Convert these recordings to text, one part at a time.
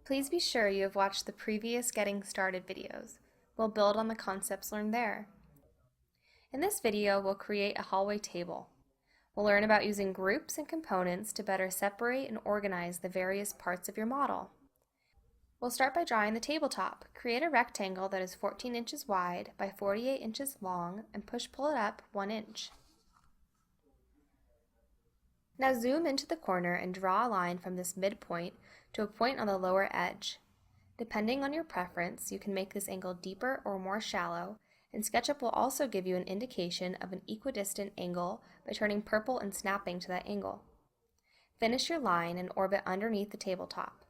Please be sure you have watched the previous Getting Started videos. We'll build on the concepts learned there. In this video, we'll create a hallway table. We'll learn about using groups and components to better separate and organize the various parts of your model. We'll start by drawing the tabletop. Create a rectangle that is 14 inches wide by 48 inches long and push-pull it up 1 inch. Now zoom into the corner and draw a line from this midpoint to a point on the lower edge. Depending on your preference, you can make this angle deeper or more shallow, and SketchUp will also give you an indication of an equidistant angle by turning purple and snapping to that angle. Finish your line and orbit underneath the tabletop.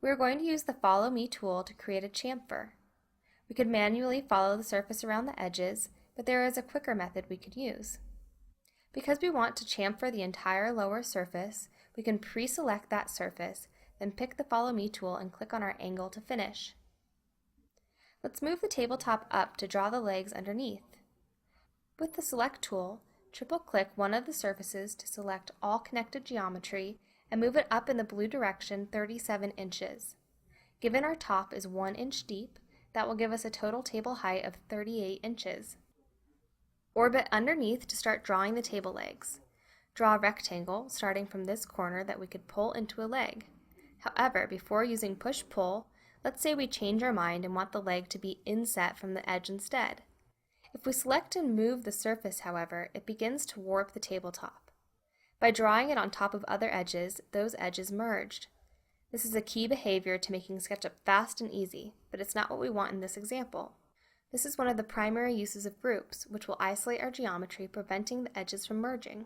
We are going to use the Follow Me tool to create a chamfer. We could manually follow the surface around the edges, but there is a quicker method we could use. Because we want to chamfer the entire lower surface, we can pre-select that surface, then pick the Follow Me tool and click on our angle to finish. Let's move the tabletop up to draw the legs underneath. With the Select tool, triple-click one of the surfaces to select all connected geometry and move it up in the blue direction 37 inches. Given our top is 1 inch deep, that will give us a total table height of 38 inches. Orbit underneath to start drawing the table legs. Draw a rectangle starting from this corner that we could pull into a leg. However, before using push-pull, let's say we change our mind and want the leg to be inset from the edge instead. If we select and move the surface, however, it begins to warp the tabletop. By drawing it on top of other edges, those edges merged. This is a key behavior to making SketchUp fast and easy, but it's not what we want in this example. This is one of the primary uses of groups, which will isolate our geometry, preventing the edges from merging.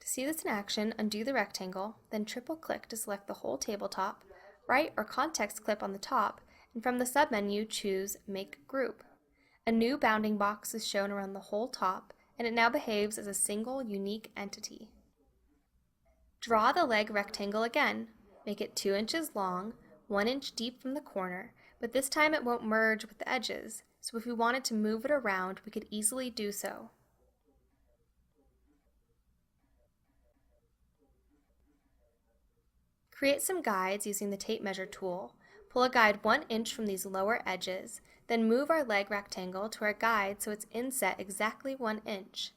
To see this in action, undo the rectangle, then triple-click to select the whole tabletop, right or context clip on the top, and from the submenu choose Make Group. A new bounding box is shown around the whole top, and it now behaves as a single, unique entity. Draw the leg rectangle again. Make it 2 inches long, 1 inch deep from the corner, but this time it won't merge with the edges, so if we wanted to move it around, we could easily do so. Create some guides using the tape measure tool. Pull a guide 1 inch from these lower edges, then move our leg rectangle to our guide so it's inset exactly 1 inch.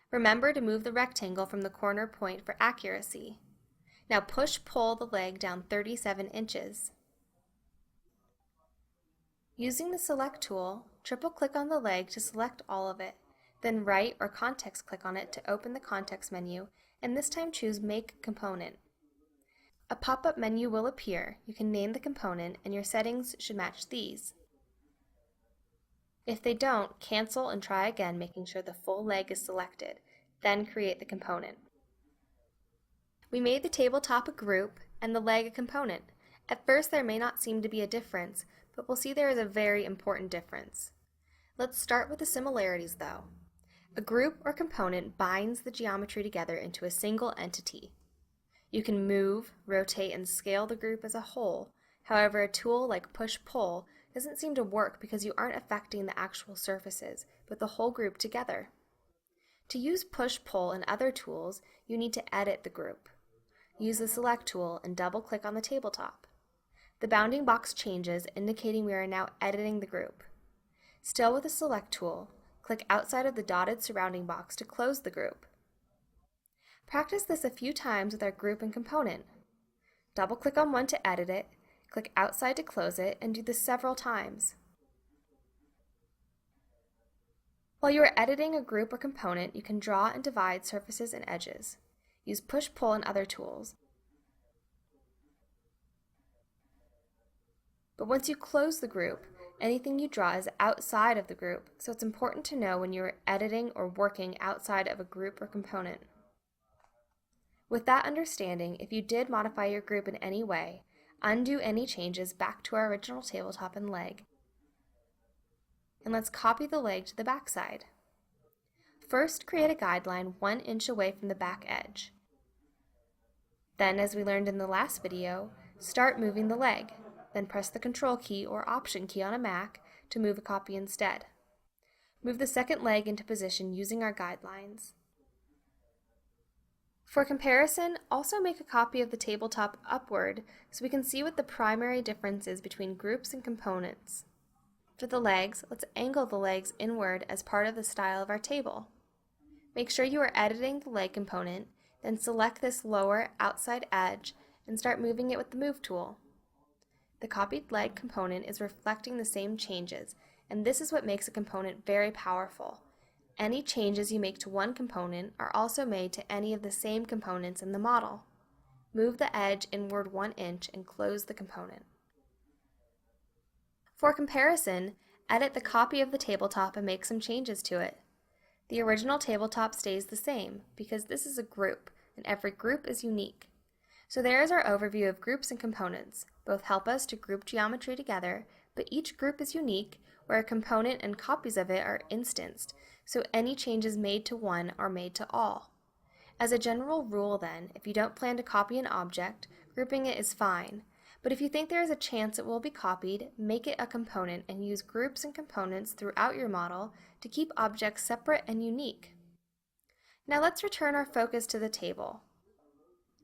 Remember to move the rectangle from the corner point for accuracy. Now push-pull the leg down 37 inches. Using the Select tool, triple-click on the leg to select all of it, then right or context click on it to open the context menu, and this time choose Make Component. A pop-up menu will appear. You can name the component, and your settings should match these. If they don't, cancel and try again, making sure the full leg is selected, then create the component. We made the tabletop a group and the leg a component. At first there may not seem to be a difference, but we'll see there is a very important difference. Let's start with the similarities though. A group or component binds the geometry together into a single entity. You can move, rotate, and scale the group as a whole. However, a tool like push-pull doesn't seem to work because you aren't affecting the actual surfaces, but the whole group together. To use push-pull and other tools, you need to edit the group. Use the Select tool and double-click on the tabletop. The bounding box changes, indicating we are now editing the group. Still with the Select tool, click outside of the dotted surrounding box to close the group. Practice this a few times with our group and component. Double-click on one to edit it, click outside to close it, and do this several times. While you are editing a group or component, you can draw and divide surfaces and edges. Use push-pull and other tools. But once you close the group, anything you draw is outside of the group, so it's important to know when you are editing or working outside of a group or component. With that understanding, if you did modify your group in any way, undo any changes back to our original tabletop and leg. And let's copy the leg to the back side. First, create a guideline 1 inch away from the back edge. Then, as we learned in the last video, start moving the leg. Then press the Control key or Option key on a Mac to move a copy instead. Move the second leg into position using our guidelines. For comparison, also make a copy of the tabletop upward so we can see what the primary difference is between groups and components. For the legs, let's angle the legs inward as part of the style of our table. Make sure you are editing the leg component, then select this lower outside edge and start moving it with the Move tool. The copied leg component is reflecting the same changes, and this is what makes a component very powerful. Any changes you make to one component are also made to any of the same components in the model. Move the edge inward 1 inch and close the component. For comparison, edit the copy of the tabletop and make some changes to it. The original tabletop stays the same because this is a group, and every group is unique. So there is our overview of groups and components. Both help us to group geometry together, but each group is unique, where a component and copies of it are instanced, so any changes made to one are made to all. As a general rule then, if you don't plan to copy an object, grouping it is fine, but if you think there is a chance it will be copied, make it a component and use groups and components throughout your model to keep objects separate and unique. Now let's return our focus to the table.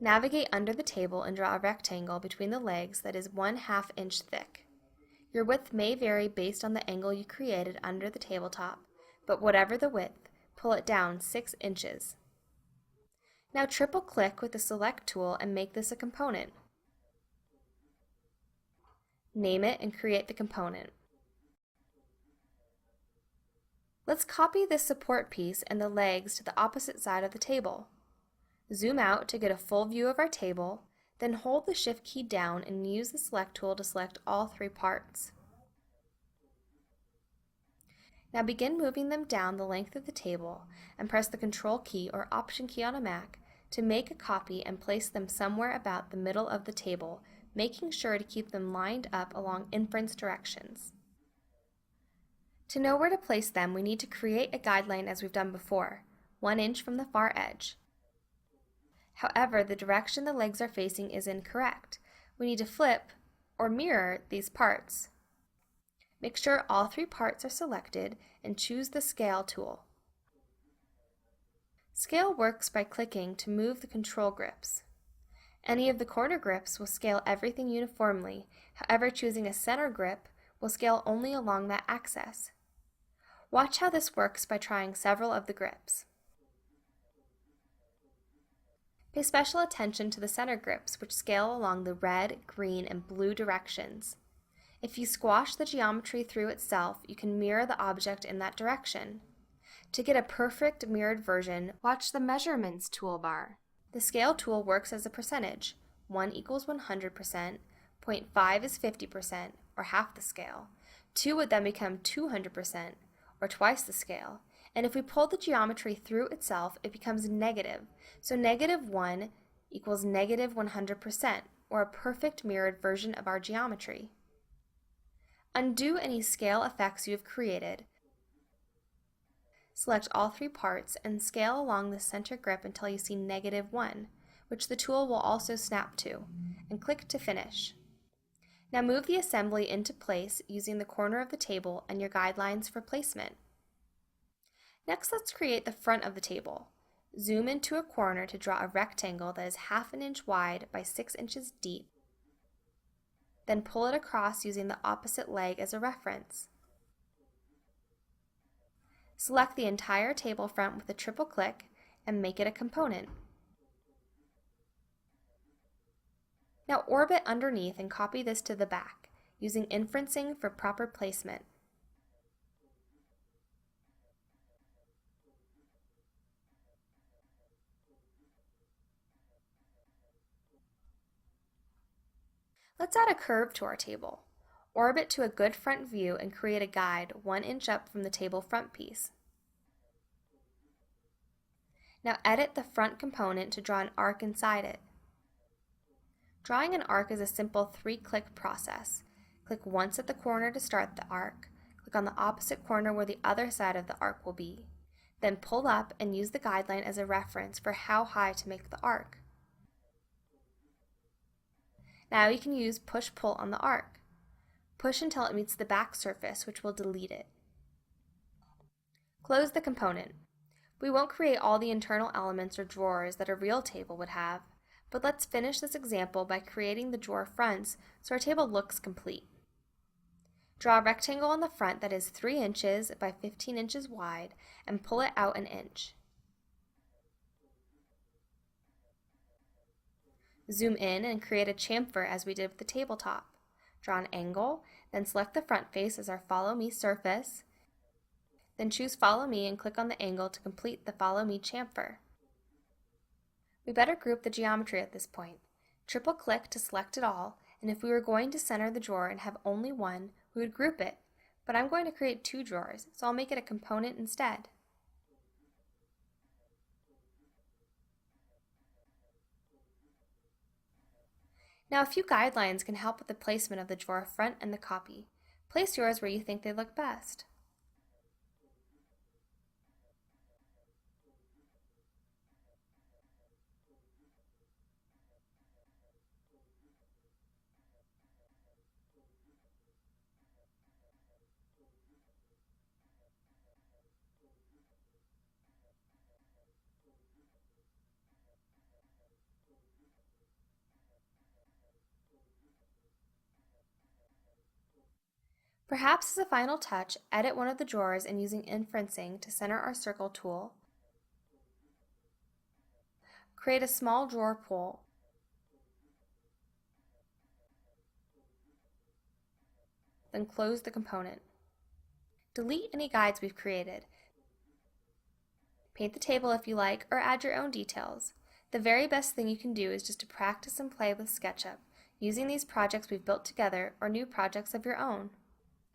Navigate under the table and draw a rectangle between the legs that is 1/2 inch thick. Your width may vary based on the angle you created under the tabletop, but whatever the width, pull it down 6 inches. Now triple click with the Select tool and make this a component. Name it and create the component. Let's copy this support piece and the legs to the opposite side of the table. Zoom out to get a full view of our table, then hold the Shift key down and use the Select tool to select all 3 parts. Now begin moving them down the length of the table and press the Control key or Option key on a Mac to make a copy and place them somewhere about the middle of the table, making sure to keep them lined up along inference directions. To know where to place them, we need to create a guideline as we've done before, 1 inch from the far edge. However, the direction the legs are facing is incorrect. We need to flip or mirror these parts. Make sure all 3 parts are selected and choose the Scale tool. Scale works by clicking to move the control grips. Any of the corner grips will scale everything uniformly, however choosing a center grip will scale only along that axis. Watch how this works by trying several of the grips. Pay special attention to the center grips, which scale along the red, green, and blue directions. If you squash the geometry through itself, you can mirror the object in that direction. To get a perfect mirrored version, watch the Measurements toolbar. The Scale tool works as a percentage. 1 equals 100%, 0.5 is 50%, or half the scale. 2 would then become 200%, or twice the scale. And if we pull the geometry through itself, it becomes negative. So -1 equals -100%, or a perfect mirrored version of our geometry. Undo any scale effects you have created. Select all 3 parts and scale along the center grip until you see -1, which the tool will also snap to, and click to finish. Now move the assembly into place using the corner of the table and your guidelines for placement. Next, let's create the front of the table. Zoom into a corner to draw a rectangle that is 1/2 inch wide by 6 inches deep. Then pull it across using the opposite leg as a reference. Select the entire table front with a triple click and make it a component. Now orbit underneath and copy this to the back, using inferencing for proper placement. Let's add a curve to our table. Orbit to a good front view and create a guide 1 inch up from the table front piece. Now edit the front component to draw an arc inside it. Drawing an arc is a simple 3-click process. Click once at the corner to start the arc. Click on the opposite corner where the other side of the arc will be. Then pull up and use the guideline as a reference for how high to make the arc. Now you can use push-pull on the arc. Push until it meets the back surface, which will delete it. Close the component. We won't create all the internal elements or drawers that a real table would have, but let's finish this example by creating the drawer fronts so our table looks complete. Draw a rectangle on the front that is 3 inches by 15 inches wide and pull it out an inch. Zoom in and create a chamfer as we did with the tabletop. Draw an angle, then select the front face as our Follow Me surface, then choose Follow Me and click on the angle to complete the Follow Me chamfer. We better group the geometry at this point. Triple click to select it all, and if we were going to center the drawer and have only one, we would group it, but I'm going to create 2 drawers, so I'll make it a component instead. Now a few guidelines can help with the placement of the drawer front and the copy. Place yours where you think they look best. Perhaps as a final touch, edit one of the drawers and using inferencing to center our circle tool. Create a small drawer pull. Then close the component. Delete any guides we've created. Paint the table if you like, or add your own details. The very best thing you can do is just to practice and play with SketchUp, using these projects we've built together or new projects of your own.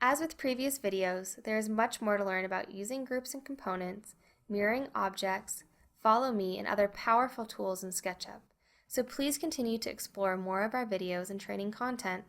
As with previous videos, there is much more to learn about using groups and components, mirroring objects, Follow Me, and other powerful tools in SketchUp. So please continue to explore more of our videos and training content.